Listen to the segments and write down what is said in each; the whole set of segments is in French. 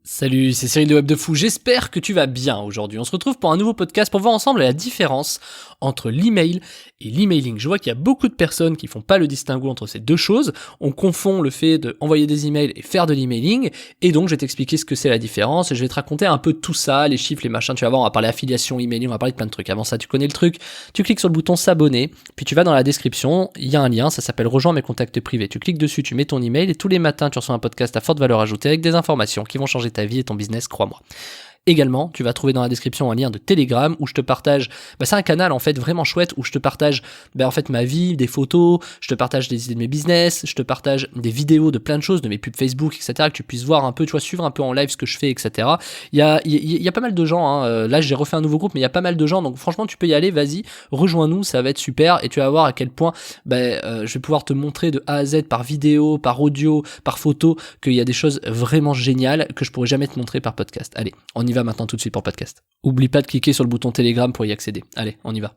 Salut, c'est Cyril de Web de Fou, j'espère que tu vas bien aujourd'hui. On se retrouve pour un nouveau podcast pour voir ensemble la différence entre l'email et l'emailing. Je vois qu'il y a beaucoup de personnes qui font pas le distinguo entre ces deux choses. On confond le fait d'envoyer des emails et faire de l'emailing, et donc je vais t'expliquer ce que c'est la différence, et je vais te raconter un peu tout ça, les chiffres, les machins, tu vas voir, on va parler affiliation, emailing, on va parler de plein de trucs. Avant ça, tu connais le truc, tu cliques sur le bouton s'abonner, puis tu vas dans la description, il y a un lien, ça s'appelle rejoins mes contacts privés. Tu cliques dessus, tu mets ton email, et tous les matins tu reçois un podcast à forte valeur ajoutée avec des informations qui vont changer ta vie et ton business, crois-moi. Également, tu vas trouver dans la description un lien de Telegram où je te partage, c'est un canal en fait vraiment chouette où je te partage en fait ma vie, des photos, je te partage des idées de mes business, je te partage des vidéos de plein de choses, de mes pubs Facebook, etc. que tu puisses voir un peu, tu vois, suivre un peu en live ce que je fais, etc. Il y a pas mal de gens, hein. Là j'ai refait un nouveau groupe, mais il y a pas mal de gens, donc franchement tu peux y aller, vas-y, rejoins-nous, ça va être super, et tu vas voir à quel point je vais pouvoir te montrer de A à Z par vidéo, par audio, par photo, qu'il y a des choses vraiment géniales que je pourrais jamais te montrer par podcast. Allez, on y va maintenant tout de suite pour le podcast. Oublie pas de cliquer sur le bouton Telegram pour y accéder. Allez, on y va.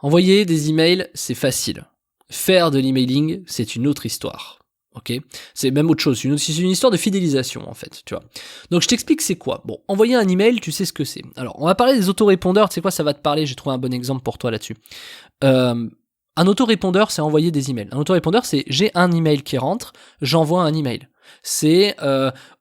Envoyer des emails, c'est facile. Faire de l'emailing, c'est une autre histoire. Ok, c'est même autre chose, c'est une histoire de fidélisation en fait, tu vois. Donc je t'explique c'est quoi. Bon, envoyer un email, tu sais ce que c'est. Alors, on va parler des autorépondeurs, tu sais quoi, ça va te parler, j'ai trouvé un bon exemple pour toi là-dessus. Un autorépondeur, c'est envoyer des emails. Un autorépondeur, c'est j'ai un email qui rentre, j'envoie un email. C'est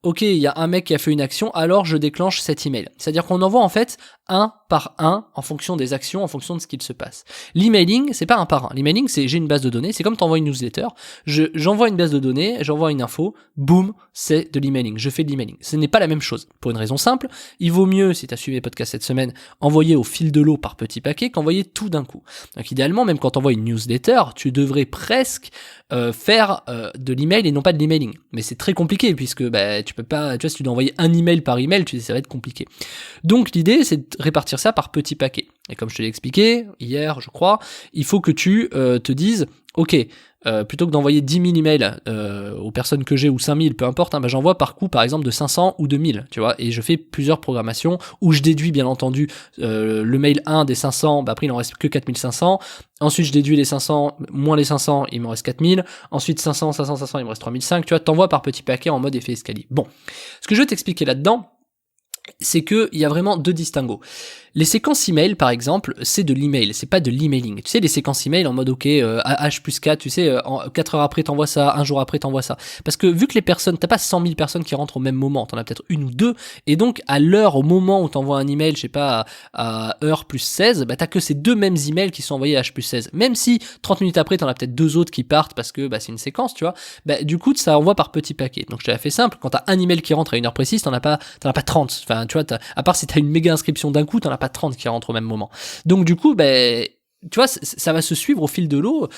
ok, il y a un mec qui a fait une action, alors je déclenche cet email. C'est-à-dire qu'on envoie en fait un par un en fonction des actions, en fonction de ce qu'il se passe. L'emailing, c'est pas un par un. L'emailing, c'est j'ai une base de données, c'est comme t'envoies une newsletter, j'envoie une base de données, j'envoie une info, boum, c'est de l'emailing, je fais de l'emailing. Ce n'est pas la même chose, pour une raison simple, il vaut mieux, si t'as suivi les podcasts cette semaine, envoyer au fil de l'eau par petits paquets qu'envoyer tout d'un coup. Donc idéalement, même quand t'envoies une newsletter, tu devrais presque faire de l'email et non pas de l'emailing. Mais c'est très compliqué puisque tu peux pas, tu vois, si tu dois envoyer un email par email, ça va être compliqué. Donc l'idée, c'est de répartir ça par petits paquets. Et comme je te l'ai expliqué hier, je crois, il faut que tu te dises, ok, plutôt que d'envoyer 10 000 emails aux personnes que j'ai ou 5 000, peu importe, hein, j'envoie par coup par exemple de 500 ou de 1000, tu vois, et je fais plusieurs programmations où je déduis bien entendu le mail 1 des 500, après il en reste que 4500, ensuite je déduis les 500 moins les 500, il me reste 4000, ensuite 500, 500, 500, il me reste 3005, tu vois, t'envoies par petits paquets en mode effet escalier. Bon, ce que je veux t'expliquer là-dedans, c'est que il y a vraiment deux distinguos. Les séquences email, par exemple, c'est de l'email, c'est pas de l'emailing. Tu sais, les séquences email en mode, ok, H+4, tu sais, 4 heures après t'envoies ça, un jour après t'envoies ça. Parce que vu que les personnes, t'as pas 100 000 personnes qui rentrent au même moment, t'en as peut-être une ou deux, et donc à l'heure, au moment où t'envoies un email, je sais pas, à heure plus 16, t'as que ces deux mêmes emails qui sont envoyés à H+16. Même si 30 minutes après, t'en as peut-être deux autres qui partent parce que c'est une séquence, tu vois, du coup, ça envoie par petits paquets. Donc je te l'ai fait simple, quand t'as un email qui rentre à une heure précise, t'en as pas 30. Enfin, tu vois, à part si t'as une méga inscription d'un coup, t'en as pas 30 qui rentrent au même moment. Donc du coup, tu vois, ça va se suivre au fil de l'eau.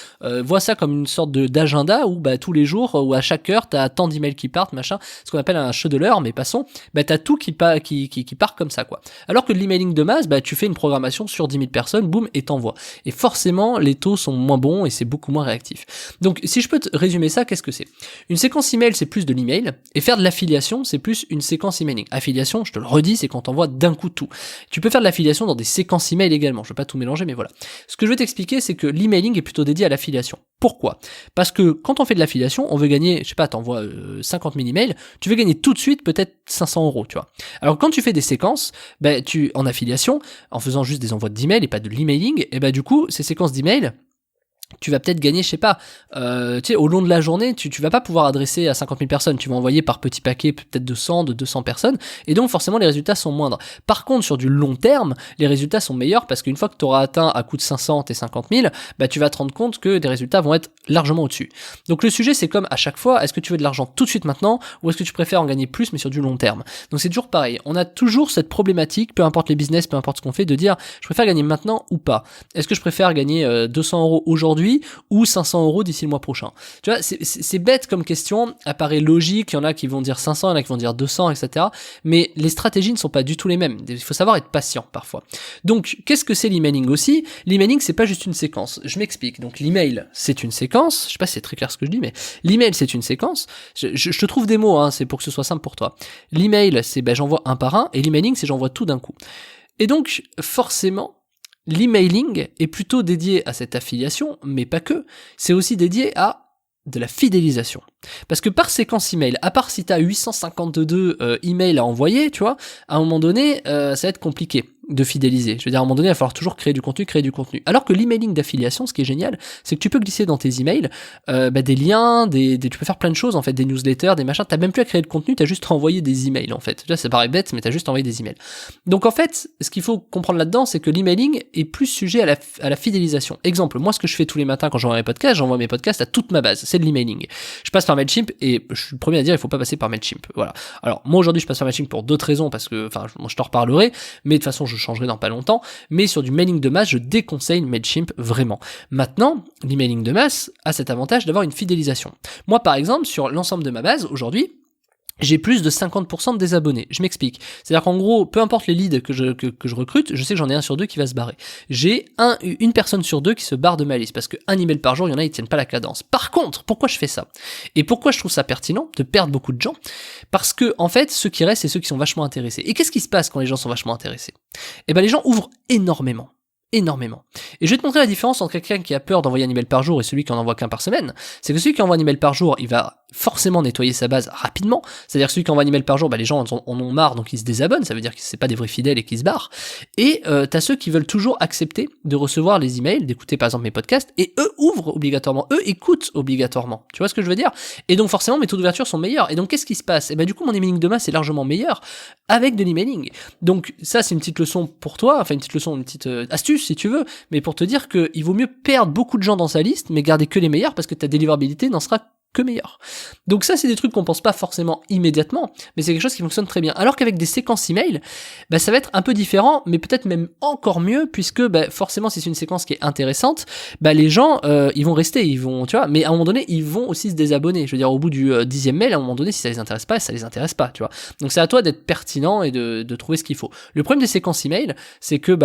Vois ça comme une sorte d'agenda où tous les jours ou à chaque heure t'as tant d'emails qui partent, machin, ce qu'on appelle un scheduler, mais passons, t'as tout qui part comme ça, quoi. Alors que l'emailing de masse, tu fais une programmation sur 10 000 personnes, boum, et t'envoies. Et forcément, les taux sont moins bons et c'est beaucoup moins réactif. Donc si je peux te résumer ça, qu'est-ce que c'est? Une séquence email, c'est plus de l'email, et faire de l'affiliation, c'est plus une séquence emailing. Affiliation, je te le redis, c'est quand t'envoies d'un coup tout. Tu peux faire de l'affiliation dans des séquences email également, je vais pas tout mélanger, mais voilà. Ce que je veux t'expliquer, c'est que l'emailing est plutôt dédié à l'affiliation. Pourquoi? Parce que quand on fait de l'affiliation, on veut gagner, je sais pas, t'envoies 50 000 emails, tu veux gagner tout de suite peut-être 500 €, tu vois. Alors quand tu fais des séquences, en affiliation, en faisant juste des envois d'emails et pas de l'emailing, et du coup, ces séquences d'emails, tu vas peut-être gagner, je sais pas, au long de la journée, tu vas pas pouvoir adresser à 50 000 personnes, tu vas envoyer par petits paquets peut-être de 100, de 200 personnes, et donc forcément les résultats sont moindres. Par contre, sur du long terme, les résultats sont meilleurs parce qu'une fois que tu auras atteint à coût de 500 tes 50 000, tu vas te rendre compte que des résultats vont être largement au-dessus. Donc le sujet, c'est comme à chaque fois, est-ce que tu veux de l'argent tout de suite maintenant, ou est-ce que tu préfères en gagner plus mais sur du long terme? Donc c'est toujours pareil, on a toujours cette problématique, peu importe les business, peu importe ce qu'on fait, de dire, je préfère gagner maintenant ou pas. Est-ce que je préfère gagner 200 € aujourd'hui ou 500 € d'ici le mois prochain? Tu vois, c'est bête comme question, apparaît logique, il y en a qui vont dire 500, il y en a qui vont dire 200, etc. Mais les stratégies ne sont pas du tout les mêmes. Il faut savoir être patient parfois. Donc, qu'est-ce que c'est l'emailing aussi? L'emailing, c'est pas juste une séquence. Je m'explique. Donc, l'email, c'est une séquence. Je sais pas si c'est très clair ce que je dis, mais l'email, c'est une séquence. Je te trouve des mots, hein, c'est pour que ce soit simple pour toi. L'email, c'est j'envoie un par un, et l'emailing, c'est j'envoie tout d'un coup. Et donc, forcément, l'emailing est plutôt dédié à cette affiliation, mais pas que. C'est aussi dédié à de la fidélisation. Parce que par séquence email, à part si tu as 852 emails à envoyer, tu vois, à un moment donné, ça va être compliqué de fidéliser. Je veux dire, à un moment donné, il va falloir toujours créer du contenu. Alors que l'emailing d'affiliation, ce qui est génial, c'est que tu peux glisser dans tes emails des liens, tu peux faire plein de choses, en fait, des newsletters, des machins. T'as même plus à créer de contenu, t'as juste envoyé des emails, en fait. Là, ça paraît bête, mais t'as juste envoyé des emails. Donc, en fait, ce qu'il faut comprendre là-dedans, c'est que l'emailing est plus sujet à la fidélisation. Exemple, moi, ce que je fais tous les matins quand j'envoie mes podcasts à toute ma base. C'est de l'emailing. Je passe par Mailchimp et je suis le premier à dire il faut pas passer par Mailchimp. Voilà. Alors moi aujourd'hui je passe par Mailchimp pour d'autres raisons parce que je t'en reparlerai, mais de toute façon je changerai dans pas longtemps. Mais sur du mailing de masse, je déconseille Mailchimp vraiment. Maintenant, l'emailing de masse a cet avantage d'avoir une fidélisation. Moi par exemple sur l'ensemble de ma base aujourd'hui, j'ai plus de 50% de désabonnés. Je m'explique. C'est-à-dire qu'en gros, peu importe les leads que je recrute, je sais que j'en ai 1 sur 2 qui va se barrer. J'ai une personne sur 2 qui se barre de ma liste parce que 1 email par jour, il y en a, ils tiennent pas la cadence. Par contre, pourquoi je fais ça? Et pourquoi je trouve ça pertinent de perdre beaucoup de gens? Parce que, en fait, ceux qui restent, c'est ceux qui sont vachement intéressés. Et qu'est-ce qui se passe quand les gens sont vachement intéressés? Eh ben, les gens ouvrent énormément. Et je vais te montrer la différence entre quelqu'un qui a peur d'envoyer un email par jour et celui qui en envoie qu'un par semaine. C'est que celui qui envoie un email par jour, il va forcément nettoyer sa base rapidement. C'est-à-dire que celui qui envoie un email par jour, les gens en ont marre, donc ils se désabonnent. Ça veut dire que c'est pas des vrais fidèles et qu'ils se barrent. Et t'as ceux qui veulent toujours accepter de recevoir les emails, d'écouter par exemple mes podcasts, et eux ouvrent obligatoirement, eux écoutent obligatoirement. Tu vois ce que je veux dire? Et donc forcément mes taux d'ouverture sont meilleurs. Et donc qu'est-ce qui se passe? Et du coup mon emailing de masse est largement meilleur avec de l'emailing. Donc ça c'est une petite leçon pour toi, enfin une petite astuce si tu veux, mais pour te dire qu'il vaut mieux perdre beaucoup de gens dans sa liste, mais garder que les meilleurs parce que ta délivrabilité n'en sera que meilleur. Donc ça c'est des trucs qu'on pense pas forcément immédiatement, mais c'est quelque chose qui fonctionne très bien. Alors qu'avec des séquences email, ça va être un peu différent, mais peut-être même encore mieux, puisque forcément si c'est une séquence qui est intéressante, les gens ils vont rester, ils vont, tu vois, mais à un moment donné ils vont aussi se désabonner. Je veux dire au bout du 10e mail, à un moment donné si ça les intéresse pas, ça les intéresse pas, tu vois. Donc c'est à toi d'être pertinent et de trouver ce qu'il faut. Le problème des séquences email, c'est que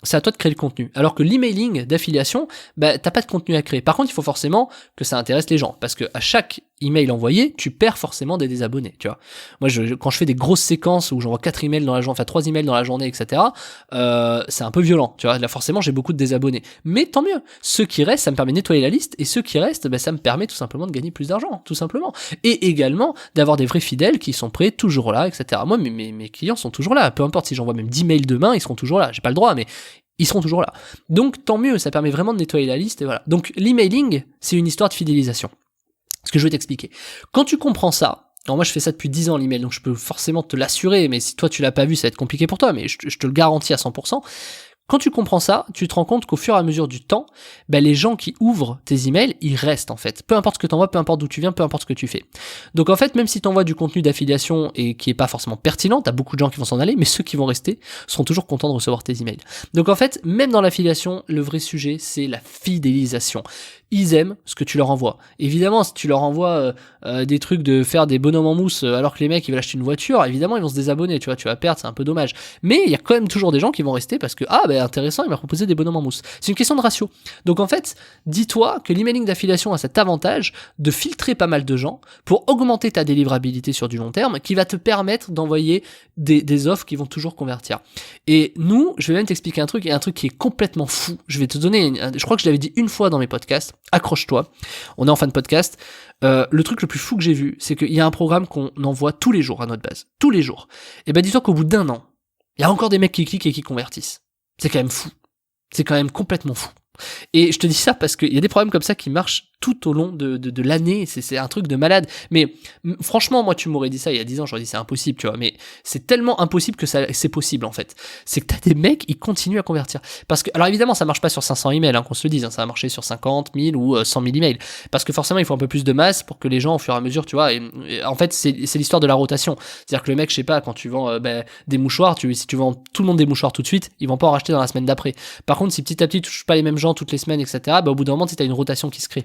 c'est à toi de créer le contenu. Alors que l'emailing d'affiliation, t'as pas de contenu à créer. Par contre, il faut forcément que ça intéresse les gens. Parce que à chaque email envoyé, tu perds forcément des désabonnés, tu vois. Moi, quand je fais des grosses séquences où j'envoie 4 emails dans la journée, 3 emails dans la journée, etc., c'est un peu violent, tu vois. Là, forcément, j'ai beaucoup de désabonnés. Mais tant mieux. Ceux qui restent, ça me permet de nettoyer la liste. Et ceux qui restent, ça me permet tout simplement de gagner plus d'argent, tout simplement. Et également, d'avoir des vrais fidèles qui sont prêts, toujours là, etc. Moi, mes clients sont toujours là. Peu importe si j'envoie même 10 mails demain, ils seront toujours là. J'ai pas le droit, mais ils seront toujours là. Donc tant mieux, ça permet vraiment de nettoyer la liste et voilà. Donc l'emailing, c'est une histoire de fidélisation. Ce que je vais t'expliquer. Quand tu comprends ça, alors moi je fais ça depuis 10 ans l'email, donc je peux forcément te l'assurer, mais si toi tu l'as pas vu, ça va être compliqué pour toi, mais je te le garantis à 100%. Quand tu comprends ça, tu te rends compte qu'au fur et à mesure du temps, les gens qui ouvrent tes emails, ils restent en fait. Peu importe ce que t'envoies, peu importe d'où tu viens, peu importe ce que tu fais. Donc en fait, même si t'envoies du contenu d'affiliation et qui est pas forcément pertinent, t'as beaucoup de gens qui vont s'en aller, mais ceux qui vont rester seront toujours contents de recevoir tes emails. Donc en fait, même dans l'affiliation, le vrai sujet, c'est la fidélisation. Ils aiment ce que tu leur envoies. Évidemment, si tu leur envoies des trucs de faire des bonhommes en mousse alors que les mecs ils veulent acheter une voiture, évidemment ils vont se désabonner, tu vois, tu vas perdre, c'est un peu dommage. Mais il y a quand même toujours des gens qui vont rester parce que intéressant, il m'a proposé des bonhommes en mousse. C'est une question de ratio. Donc en fait, dis-toi que l'emailing d'affiliation a cet avantage de filtrer pas mal de gens pour augmenter ta délivrabilité sur du long terme, qui va te permettre d'envoyer des offres qui vont toujours convertir. Et nous, je vais même t'expliquer un truc, et un truc qui est complètement fou. Je vais te donner, je crois que je l'avais dit une fois dans mes podcasts, accroche-toi, on est en fin de podcast. Le truc le plus fou que j'ai vu, c'est qu'il y a un programme qu'on envoie tous les jours à notre base. Tous les jours. Et dis-toi qu'au bout d'1 an, il y a encore des mecs qui cliquent et qui convertissent. C'est quand même fou. C'est quand même complètement fou. Et je te dis ça parce qu'il y a des programmes comme ça qui marchent tout au long de l'année, c'est un truc de malade. Mais franchement, moi tu m'aurais dit ça il y a 10 ans, j'aurais dit c'est impossible, tu vois, mais c'est tellement impossible que c'est possible en fait. C'est que t'as des mecs, ils continuent à convertir. Parce que, alors évidemment ça marche pas sur 500 emails, qu'on se le dise, ça va marcher sur 50 000 ou 100 000 emails. Parce que forcément il faut un peu plus de masse pour que les gens au fur et à mesure, tu vois, et en fait c'est l'histoire de la rotation. C'est-à-dire que le mec, je sais pas, quand tu vends des mouchoirs, si tu vends tout le monde des mouchoirs tout de suite, ils vont pas en racheter dans la semaine d'après. Par contre, si petit à petit tu touches pas les mêmes gens toutes les semaines, etc., au bout d'un moment, t'as une rotation qui se crée.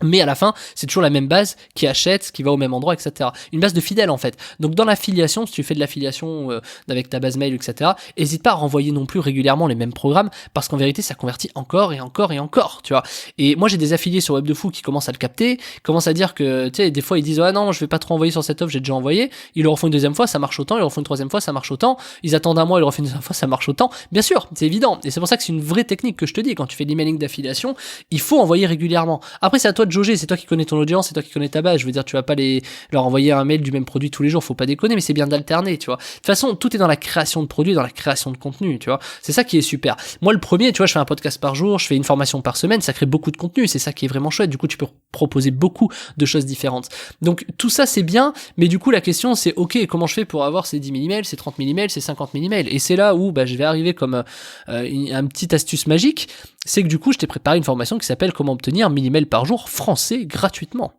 Mais à la fin, c'est toujours la même base qui achète, qui va au même endroit, etc. Une base de fidèles en fait. Donc dans l'affiliation, si tu fais de l'affiliation avec ta base mail, etc., n'hésite pas à renvoyer non plus régulièrement les mêmes programmes, parce qu'en vérité, ça convertit encore et encore et encore, tu vois. Et moi, j'ai des affiliés sur Web de Fou qui commencent à le capter, commencent à dire que, tu sais, des fois ils disent non, je vais pas trop envoyer sur cette offre, j'ai déjà envoyé. Ils le refont une deuxième fois, ça marche autant. Ils le refont une troisième fois, ça marche autant. Ils attendent un mois, ils le refont une deuxième fois, ça marche autant. Bien sûr, c'est évident. Et c'est pour ça que c'est une vraie technique que je te dis. Quand tu fais de l'emailing d'affiliation, il faut envoyer régulièrement. Après, c'est à toi de jauger, c'est toi qui connais ton audience, c'est toi qui connais ta base. Je veux dire, tu vas pas leur envoyer un mail du même produit tous les jours, faut pas déconner, mais c'est bien d'alterner, tu vois. De toute façon, tout est dans la création de produits, dans la création de contenu, tu vois. C'est ça qui est super. Moi, le premier, tu vois, je fais un podcast par jour, je fais une formation par semaine, ça crée beaucoup de contenu, c'est ça qui est vraiment chouette. Du coup, tu peux proposer beaucoup de choses différentes. Donc, tout ça, c'est bien, mais du coup, la question, c'est, ok, comment je fais pour avoir ces 10 000 emails, ces 30 000 emails, ces 50 000 emails? Et c'est là où, je vais arriver comme un petit astuce magique, c'est que du coup, je t'ai préparé une formation qui s'appelle Comment obtenir 1000 emails par jour français gratuitement.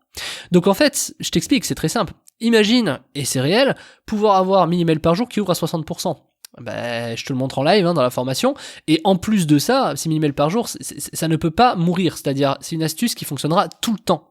Donc en fait, je t'explique, c'est très simple. Imagine, et c'est réel, pouvoir avoir 1000 emails par jour qui ouvre à 60%. Je te le montre en live dans la formation, et en plus de ça, 6000 emails par jour, ça ne peut pas mourir, c'est-à-dire c'est une astuce qui fonctionnera tout le temps.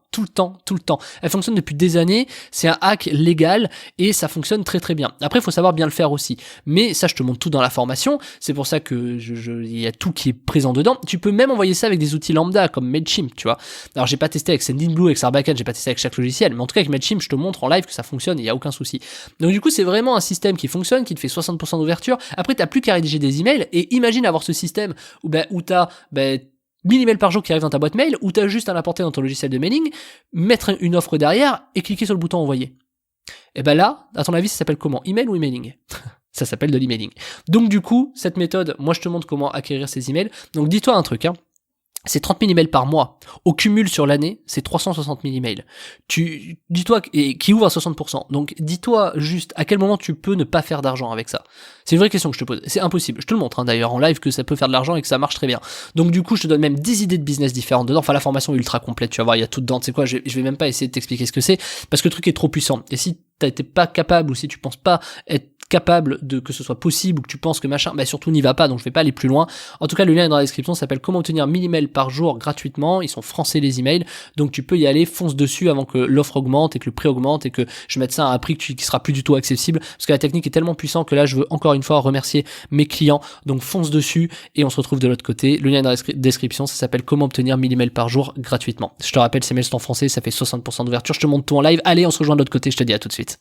Elle fonctionne depuis des années, c'est un hack légal et ça fonctionne très très bien. Après, il faut savoir bien le faire aussi. Mais ça, je te montre tout dans la formation, c'est pour ça que il y a tout qui est présent dedans. Tu peux même envoyer ça avec des outils lambda comme Mailchimp, tu vois. Alors, j'ai pas testé avec Sendinblue, avec Sarbacane, j'ai pas testé avec chaque logiciel, mais en tout cas avec Mailchimp, je te montre en live que ça fonctionne, il y a aucun souci. Donc du coup, c'est vraiment un système qui fonctionne, qui te fait 60% d'ouverture. Après, t'as plus qu'à rédiger des emails et imagine avoir ce système où t'as 1000 emails par jour qui arrivent dans ta boîte mail, ou t'as juste à l'importer dans ton logiciel de mailing, mettre une offre derrière et cliquer sur le bouton envoyer. Et là, à ton avis, ça s'appelle comment? Email ou emailing? Ça s'appelle de l'emailing. Donc du coup, cette méthode, moi je te montre comment acquérir ces emails. Donc dis-toi un truc, c'est 30 000 emails par mois. Au cumul sur l'année, c'est 360 000 emails. Dis-toi, et qui ouvre à 60%. Donc, dis-toi juste à quel moment tu peux ne pas faire d'argent avec ça. C'est une vraie question que je te pose. C'est impossible. Je te le montre, d'ailleurs, en live, que ça peut faire de l'argent et que ça marche très bien. Donc, du coup, je te donne même 10 idées de business différentes dedans. Enfin, la formation est ultra complète. Tu vas voir, il y a tout dedans. Tu sais quoi, je vais même pas essayer de t'expliquer ce que c'est parce que le truc est trop puissant. Et si t'es pas capable ou si tu penses pas être capable de que ce soit possible ou que tu penses que machin, surtout n'y va pas, donc je vais pas aller plus loin. En tout cas, le lien est dans la description, ça s'appelle Comment obtenir 1000 emails par jour gratuitement. Ils sont français les emails, donc tu peux y aller, fonce dessus avant que l'offre augmente et que le prix augmente et que je mette ça à un prix qui sera plus du tout accessible, parce que la technique est tellement puissante que là je veux encore une fois remercier mes clients. Donc fonce dessus et on se retrouve de l'autre côté. Le lien est dans la description, ça s'appelle Comment obtenir 1000 emails par jour gratuitement. Je te rappelle, ces mails sont en français, ça fait 60% d'ouverture. Je te montre tout en live. Allez, on se rejoint de l'autre côté, je te dis à tout de suite.